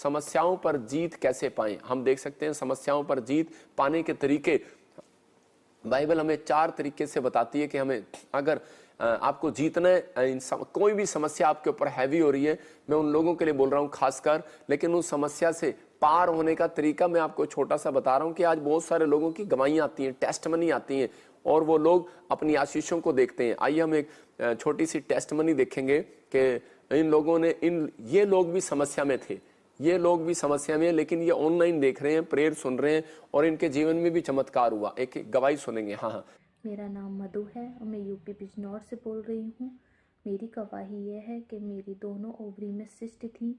समस्याओं पर जीत कैसे पाएं। हम देख सकते हैं समस्याओं पर जीत पाने के तरीके बाइबल हमें 4 तरीके से बताती है कि हमें अगर आपको जीतना है, कोई भी समस्या आपके ऊपर हैवी हो रही है, मैं उन लोगों के लिए बोल रहा हूं खासकर, लेकिन उस समस्या से पार होने का तरीका मैं आपको छोटा सा बता रहा हूं कि आज बहुत सारे लोगों की गवाहियां आती हैं, टेस्टमनी आती हैं और वो लोग अपनी आशीषों को देखते हैं। आइए हम एक छोटी सी टेस्टमनी देखेंगे कि इन लोगों ने ये लोग भी समस्या में थे, ये लोग भी समस्या में, लेकिन ये ऑनलाइन देख रहे हैं, प्रेयर सुन रहे हैं और इनके जीवन में भी चमत्कार हुआ। एक गवाही सुनेंगे। हाँ। मेरा नाम मधु है और मैं यूपी बिजनौर से बोल रही हूँ। मेरी गवाही यह है कि मेरी दोनों ओवरी में सिस्ट थी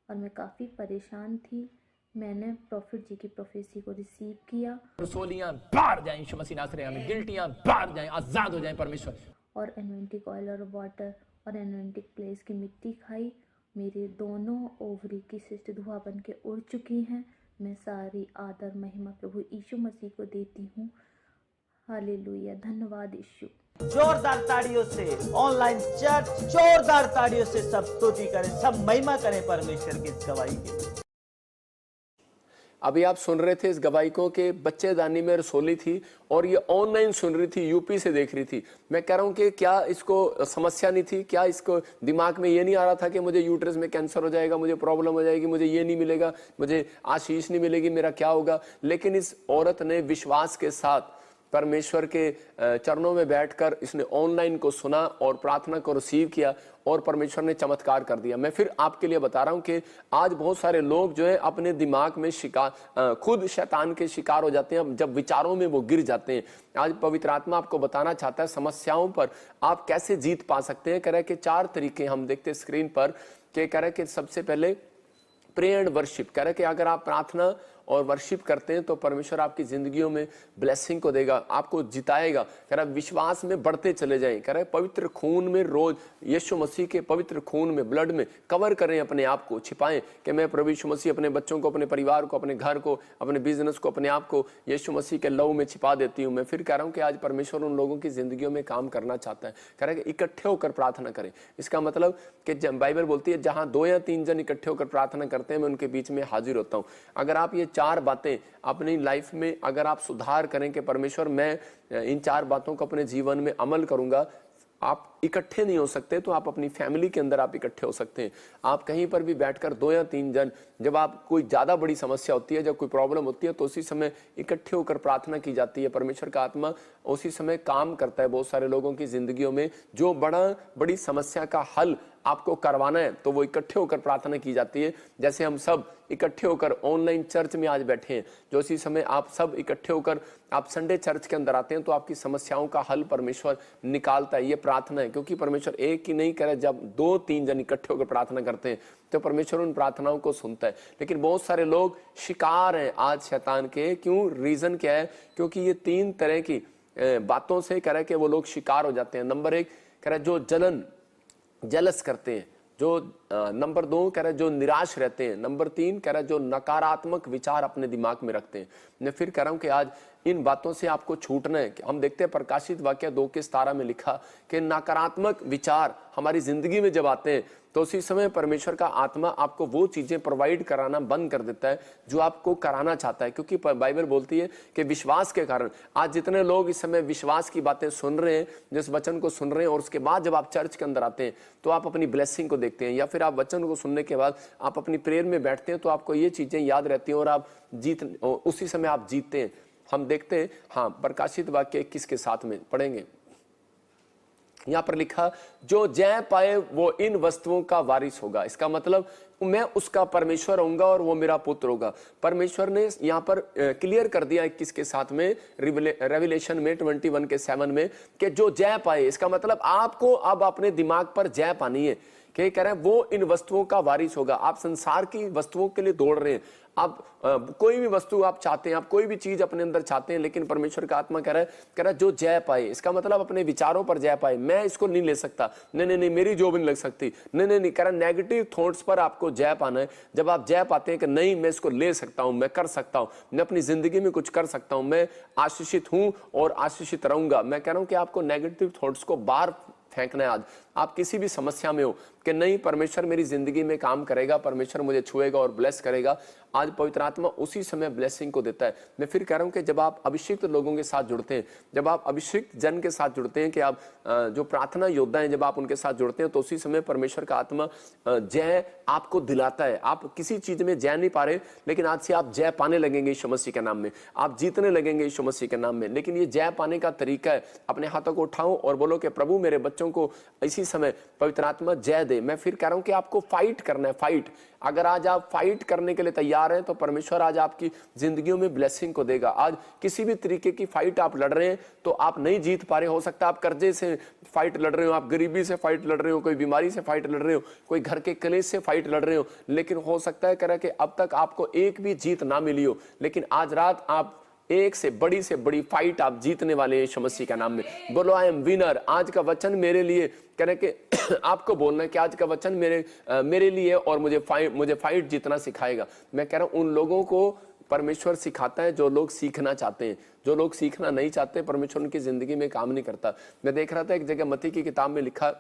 और मैं काफ़ी परेशान थी। मैंने प्रॉफिट जी की प्रोफेसी को रिसीव किया। रसोलियां बाहर जाएं, यीशु मसीह नासरी में गिल्टियां बाहर जाएं, आजाद हो जाएं परमेश्वर। और एनवेंटिक ऑयल और वाटर और एनवेंटिक प्लेस की मिट्टी खाई। मेरे दोनों ओवरी की सिस्ट धुआं बन के उड़ चुकी हैं। मैं सारी आदर महिमा प्रभु यीशु मसीह को देती हूँ। हालेलुया, धन्यवाद यीशु। जोरदार ताड़ियों से ऑनलाइन चर्च, जोरदार ताड़ियों से सब स्तुति करें, सब महिमा करें परमेश्वर की इस गवाही के। अभी आप सुन रहे थे इस गवाही को कि बच्चेदानी में रसोली थी और ये ऑनलाइन सुन रही थी, यूपी से देख रही थी। मैं कह रहा हूं कि क्या इसको समस्या नहीं थी, क्या इसको दिमाग में ये नहीं आ रहा था कि मुझे यूट्रस में कैंसर हो जाएगा, मुझे प्रॉब्लम हो जाएगी, मुझे ये नहीं मिलेगा, मुझे आशीष नहीं मिलेगी, मेरा क्या होगा। लेकिन इस औरत ने विश्वास के साथ परमेश्वर के चरणों में बैठकर इसने ऑनलाइन को सुना और प्रार्थना को रिसीव किया और परमेश्वर ने चमत्कार कर दिया। मैं फिर आपके लिए बता रहा हूं कि आज बहुत सारे लोग जो है अपने दिमाग में खुद शैतान के शिकार हो जाते हैं, जब विचारों में वो गिर जाते हैं। आज पवित्र आत्मा आपको बताना चाहता है समस्याओं पर आप कैसे जीत पा सकते हैं। कह रहे कि 4 तरीके हम देखते हैं स्क्रीन पर, कि कह रहे कि सबसे पहले प्रे एंड वर्शिप। कह रहे कि अगर आप प्रार्थना और वर्शिप करते हैं तो परमेश्वर आपकी जिंदगियों में ब्लेसिंग को देगा, आपको जिताएगा। कह रहा विश्वास में बढ़ते चले जाएं। कह रहे पवित्र खून में रोज यीशु मसीह के पवित्र खून में, ब्लड में कवर करें, अपने आप को छिपाएं कि मैं प्रभु यीशु मसीह अपने बच्चों को, अपने परिवार को, अपने घर को, अपने बिजनेस को, अपने आप को यीशु मसीह के लहू में छिपा देती हूँ। मैं फिर कह रहा हूँ कि आज परमेश्वर उन लोगों की जिंदगियों में काम करना चाहता है। कह रहा है कि इकट्ठे होकर प्रार्थना करें। इसका मतलब कि बाइबल बोलती है जहां 2 या 3 जन इकट्ठे होकर प्रार्थना करते हैं मैं उनके बीच में हाजिर होता हूँ। अगर आप ये 4 बातें अपनी लाइफ में अगर आप सुधार करें कि परमेश्वर मैं इन 4 बातों को अपने जीवन में अमल करूंगा, आप इकट्ठे नहीं हो सकते तो आप अपनी फैमिली के अंदर आप इकट्ठे हो सकते हैं। आप कहीं पर भी बैठकर 2 या 3 जन, जब आप कोई ज्यादा बड़ी समस्या होती है, जब कोई प्रॉब्लम होती है, तो उसी समय इकट्ठे होकर प्रार्थना की जाती है। परमेश्वर का आत्मा उसी समय काम करता है बहुत सारे लोगों की जिंदगियों में। जो बड़ी समस्या का हल आपको करवाना है तो वो इकट्ठे होकर प्रार्थना की जाती है। जैसे हम सब इकट्ठे होकर ऑनलाइन चर्च में आज बैठे हैं, जो इसी समय आप सब इकट्ठे होकर आप संडे चर्च के अंदर आते हैं, तो आपकी समस्याओं का हल परमेश्वर निकालता है। ये प्रार्थना है, क्योंकि परमेश्वर एक ही नहीं करे, जब 2-3 जन इकट्ठे होकर प्रार्थना करते हैं तो परमेश्वर उन प्रार्थनाओं को सुनता है। लेकिन बहुत सारे लोग शिकार हैं आज शैतान के। क्यों? रीजन क्या है? क्योंकि ये 3 तरह की बातों से कह रहा है कि वो लोग शिकार हो जाते हैं। नंबर 1 कह रहा है जो जलस करते हैं, जो नंबर 2 कह रहा है जो निराश रहते हैं, नंबर 3 कह रहा है जो नकारात्मक विचार अपने दिमाग में रखते हैं। मैं फिर कह रहा हूं कि आज इन बातों से आपको छूटना है। हम देखते हैं प्रकाशित वाक्य 2:17 में लिखा कि नकारात्मक विचार हमारी जिंदगी में जब आते हैं तो उसी समय परमेश्वर का आत्मा आपको वो चीजें प्रोवाइड कराना बंद कर देता है जो आपको कराना चाहता है। क्योंकि बाइबल बोलती है कि विश्वास के कारण आज जितने लोग इस समय विश्वास की बातें सुन रहे हैं, जिस वचन को सुन रहे हैं, और उसके बाद जब आप चर्च के अंदर आते हैं तो आप अपनी ब्लेसिंग को देखते हैं, या फिर आप वचन को सुनने के बाद आप अपनी प्रेयर में बैठते हैं तो आपको ये चीजें याद रहती हैं और आप उसी समय आप जीतते हैं। हम देखते हैं, हाँ, प्रकाशित वाक्य 21 के 7 में पढ़ेंगे। यहां पर लिखा जो जय पाए वो इन वस्तुओं का वारिस होगा। इसका मतलब मैं उसका परमेश्वर होऊंगा और वो मेरा पुत्र होगा। परमेश्वर ने यहां पर क्लियर कर दिया 21 के 7 में, रेवलेशन में 21 के 7 में, कि जो जय पाए, इसका मतलब आपको अब अपने दिमाग पर जय पानी है। क्या कह रहे हैं? वो इन वस्तुओं का वारिस होगा। आप संसार की वस्तुओं के लिए दौड़ रहे हैं, आप कोई भी वस्तु आप चाहते हैं, आप कोई भी चीज अपने अंदर चाहते हैं, लेकिन परमेश्वर का आत्मा कह रहा है जो जय पाए, इसका मतलब अपने विचारों पर जय पाए। मैं इसको नहीं ले सकता, नहीं, मेरी जॉब नहीं लग सकती, नहीं, कह रहा नेगेटिव थॉट्स पर आपको जय पाना है। जब आप जय पाते हैं कि नहीं, मैं इसको ले सकता हूं, मैं कर सकता हूं, मैं अपनी जिंदगी में कुछ कर सकता हूं, मैं आशीषित हूं और आशीषित रहूंगा। मैं कह रहा हूं कि आपको नेगेटिव थॉट्स को बाहर फेंकना है आज। आप किसी भी समस्या में हो कि नहीं परमेश्वर मेरी जिंदगी में काम करेगा, परमेश्वर मुझे छुएगा और ब्लेस करेगा, आज पवित्र आत्मा उसी समय ब्लेसिंग को देता है। मैं फिर कह रहा हूं कि जब आप अभिषिक्त लोगों के साथ जुड़ते हैं, जब आप अभिषिक्त जन के साथ जुड़ते हैं, कि आप जो प्रार्थना योद्धा हैं जब आप उनके साथ जुड़ते हैं, तो उसी समय परमेश्वर का आत्मा जय आपको दिलाता है। आप किसी चीज में जय नहीं पा रहे, लेकिन आज से आप जय पाने लगेंगे यीशु मसीह के नाम में, आप जीतने लगेंगे यीशु मसीह के नाम में। लेकिन ये जय पाने का तरीका है, अपने हाथों को उठाओ और बोलो कि प्रभु मेरे बच्चों को इसी समय पवित्र आत्मा जय दे। मैं फिर कह रहा हूं कि आपको फाइट करना है, फाइट। अगर आज आप फाइट करने के लिए तैयार हैं तो परमेश्वर आज आपकी जिंदगियों में ब्लेसिंग को देगा। आज किसी भी तरीके की फाइट आप लड़ रहे हैं तो आप नहीं जीत पा रहे, हो सकता है आप कर्जे से फाइट लड़ रहे हो, आप गरीबी से फाइट लड़ रहे हो, कोई बीमारी से फाइट लड़ रहे हो, कोई घर के कलेश से फाइट लड़ रहे हो, लेकिन हो सकता है कि अब तक आपको एक भी जीत ना मिली हो, लेकिन आज रात आप एक से बड़ी फाइट आप जीतने वाले हैं यीशु मसीह का नाम में। बोलो आई एम विनर। आज का वचन मेरे लिए कह रहे कि आपको बोलना है कि आज का वचन मेरे लिए और मुझे फाइट जीतना सिखाएगा। मैं कह रहा हूं उन लोगों को परमेश्वर सिखाता है जो लोग सीखना चाहते हैं, जो लोग सीखना नहीं चाहते परमेश्वर उनकी जिंदगी में काम नहीं करता। मैं देख रहा था एक जगह मत्ती की किताब में लिखा,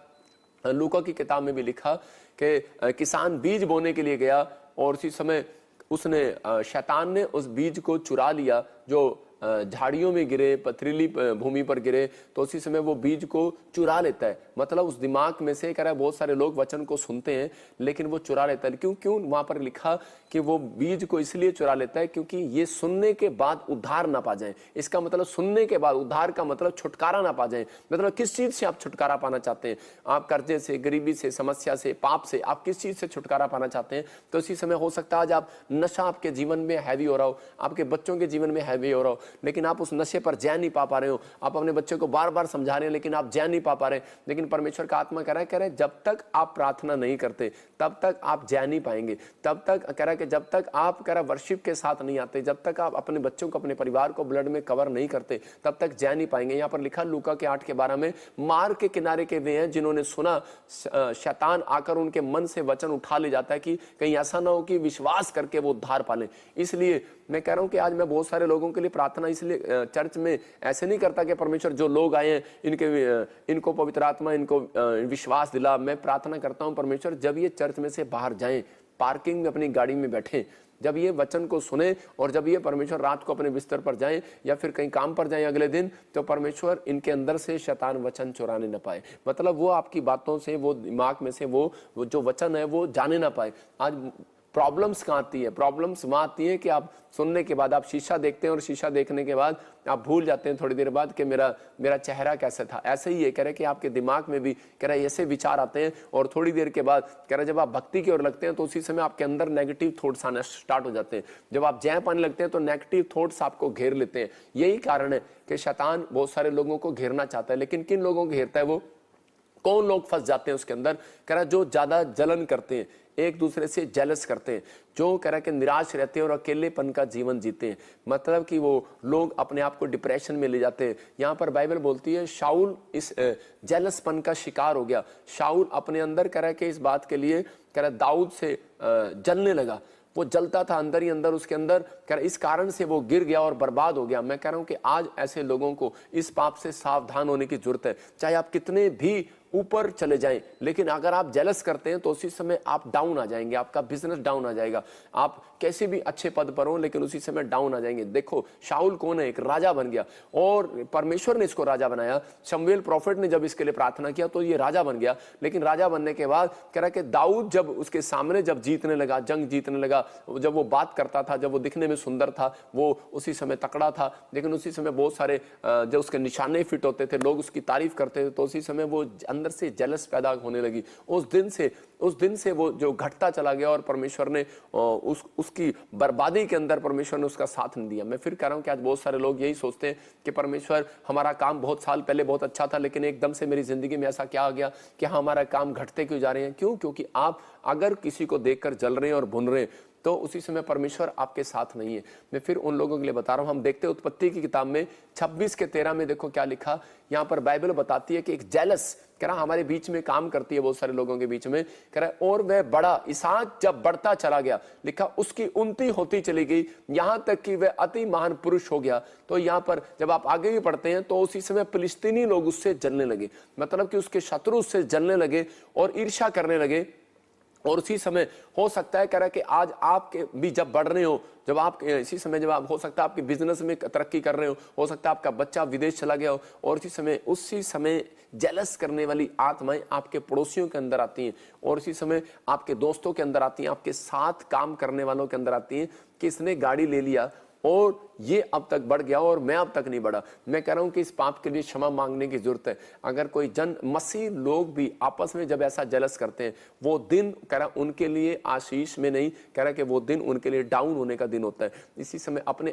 लूका की किताब में भी लिखा कि किसान बीज बोने के लिए गया और उसी समय उसने शैतान ने उस बीज को चुरा लिया जो झाड़ियों में गिरे, पथरीली भूमि पर गिरे, तो उसी समय वो बीज को चुरा लेता है। मतलब उस दिमाग में से कह रहा है बहुत सारे लोग वचन को सुनते हैं लेकिन वो चुरा लेता है। क्यों वहां पर लिखा कि वो बीज को इसलिए चुरा लेता है क्योंकि ये सुनने के बाद उद्धार ना पा जाए। इसका मतलब सुनने के बाद उद्धार का मतलब छुटकारा ना पा जाए। मतलब किस चीज से आप छुटकारा पाना चाहते हैं? आप कर्जे से, गरीबी से, समस्या से, पाप से, आप किस चीज से छुटकारा पाना चाहते हैं? तो इसी समय हो सकता है आज आप नशा आपके जीवन में हैवी हो रहा हो, आपके बच्चों के जीवन में हैवी हो रहा हो, लेकिन आप उस नशे पर जय नहीं पा रहे हो। आप अपने बच्चों को बार बार समझा रहे हैं लेकिन आप जय नहीं पा रहे। लेकिन परमेश्वर का आत्मा कह रहा है जब तक आप प्रार्थना नहीं करते तब तक आप जय नहीं पाएंगे। तब तक कह रहा है कि जब तक आप कह रहा वर्शिप के साथ नहीं आते, जब तक आप अपने बच्चों को, अपने परिवार को ब्लड में कवर नहीं करते, तब तक जय नहीं पाएंगे। यहाँ पर लिखा लूका के 8:12 में, मार के किनारे के वे हैं जिन्होंने सुना शैतान आकर उनके मन से वचन उठा ले जाता है कि कहीं ऐसा ना हो कि विश्वास करके वो उद्धार पाले। इसलिए मैं कह रहा हूं कि आज मैं बहुत सारे लोगों के लिए प्रार्थना इसलिए चर्च में ऐसे नहीं करता कि परमेश्वर जो लोग आए हैं इनको पवित्र आत्मा इनको विश्वास दिला। मैं प्रार्थना करता हूं परमेश्वर जब ये चर्च में से बाहर जाएं, पार्किंग में अपनी गाड़ी में बैठें, जब ये वचन को सुने और जब ये परमेश्वर रात को अपने बिस्तर पर जाएं या फिर कहीं काम पर जाएं अगले दिन, तो परमेश्वर इनके अंदर से शैतान वचन चुराने न पाए। मतलब वो आपकी बातों से, वो दिमाग में से वो जो वचन है वो जाने ना पाए। आज प्रॉब्लम्स कहाँ आती है? प्रॉब्लम्स वहाँ आती है कि आप सुनने के बाद आप शीशा देखते हैं और शीशा देखने के बाद आप भूल जाते हैं थोड़ी देर बाद कि मेरा चेहरा कैसा था। ऐसे ही है कह रहे कि आपके दिमाग में भी कह रहे ऐसे विचार आते हैं और थोड़ी देर के बाद कह रहे जब आप भक्ति की ओर लगते हैं तो उसी समय आपके अंदर नेगेटिव थॉट्स आना स्टार्ट हो जाते हैं। जब आप जय पाने लगते हैं तो नेगेटिव थॉट्स आपको घेर लेते हैं। यही कारण है कि शैतान बहुत सारे लोगों को घेरना चाहता है, लेकिन किन लोगों को घेरता है? वो कौन लोग फंस जाते हैं उसके अंदर? कह रहा जो ज्यादा जलन करते हैं, एक दूसरे से जेलस करते हैं, जो कह रहा कि निराश रहते हैं और अकेलेपन का जीवन जीते हैं। मतलब कि वो लोग अपने आप को डिप्रेशन में ले जाते हैं। यहाँ पर बाइबल बोलती है शाऊल इस जेलसपन का शिकार हो गया। शाऊल अपने अंदर कह रहा कि इस बात के लिए कह रहा दाऊद से जलने लगा। वो जलता था अंदर ही अंदर, उसके अंदर कह रहा इस कारण से वो गिर गया और बर्बाद हो गया। मैं कह रहा हूं कि आज ऐसे लोगों को इस पाप से सावधान होने की जरूरत है। चाहे आप कितने भी ऊपर चले जाएं, लेकिन अगर आप जेलस करते हैं तो उसी समय आप डाउन आ जाएंगे, आपका बिजनेस डाउन आ जाएगा। आप कैसे भी अच्छे पद पर हो लेकिन उसी समय डाउन आ जाएंगे। देखो शाऊल कौन है? एक राजा बन गया और परमेश्वर ने इसको राजा बनाया। शमूएल प्रॉफिट ने जब इसके लिए प्रार्थना किया तो ये राजा बन गया। लेकिन राजा बनने के बाद कह रहा कि दाऊद जब उसके सामने जब जीतने लगा, जंग जीतने लगा, जब वो बात करता था, जब वो दिखने में सुंदर था, वो उसी समय तकड़ा था, लेकिन उसी समय बहुत सारे जब उसके निशाने फिट होते थे, लोग उसकी तारीफ करते थे, तो उसी समय वो अंदर से जेलस पैदा होने लगी। उस दिन से वो जो घटता चला गया और परमेश्वर ने उसकी बर्बादी के अंदर परमेश्वर ने उसका साथ नहीं दिया। मैं फिर कह रहा हूं कि आज बहुत सारे लोग यही सोचते हैं कि परमेश्वर हमारा काम बहुत साल पहले बहुत अच्छा था लेकिन एकदम से मेरी जिंदगी में ऐसा क्या आ गया कि हमारा काम घटते क्यों जा रहे हैं? क्यों? क्योंकि आप अगर किसी को देखकर जल रहे हैं और भुन रहे हैं तो उसी समय परमेश्वर आपके साथ नहीं है। मैं फिर उन लोगों के लिए बता रहा हूं। हम देखते हैं उत्पत्ति की किताब में 26 के 13 में देखो क्या लिखा। यहाँ पर बाइबल बताती है कि एक जेलस कह रहा हमारे बीच में काम करती है बहुत सारे लोगों के बीच में, कह रहा और वह बड़ा, इसहाक जब बढ़ता चला गया, लिखा उसकी उन्नति होती चली गई यहां तक कि वह अति महान पुरुष हो गया। तो यहां पर जब आप आगे भी पढ़ते हैं तो उसी समय फिलिस्तीनी लोग उससे जलने लगे, मतलब कि उसके शत्रु उससे जलने लगे और ईर्ष्या करने लगे। और उसी समय हो सकता है कह रहा कि आज आपके भी जब बढ़ रहे हो, जब आप इसी समय जब आप हो सकता है आपके बिजनेस में तरक्की कर रहे हो सकता है आपका बच्चा विदेश चला गया हो, और उसी समय जेलस करने वाली आत्माएं आपके पड़ोसियों के अंदर आती हैं, और उसी समय आपके दोस्तों के अंदर आती हैं, आपके साथ काम करने वालों के अंदर आती हैं कि इसने गाड़ी ले लिया और ये अब तक बढ़ गया और मैं अब तक नहीं बढ़ा। मैं कह रहा हूं कि इस पाप के लिए क्षमा मांगने की जरूरत है। अगर कोई जन मसीह लोग भी आपस में जब ऐसा जेलस करते हैं, वो दिन कह रहा उनके लिए आशीष में नहीं, कह रहा कि वो दिन उनके लिए डाउन होने का दिन होता है। इसी समय अपने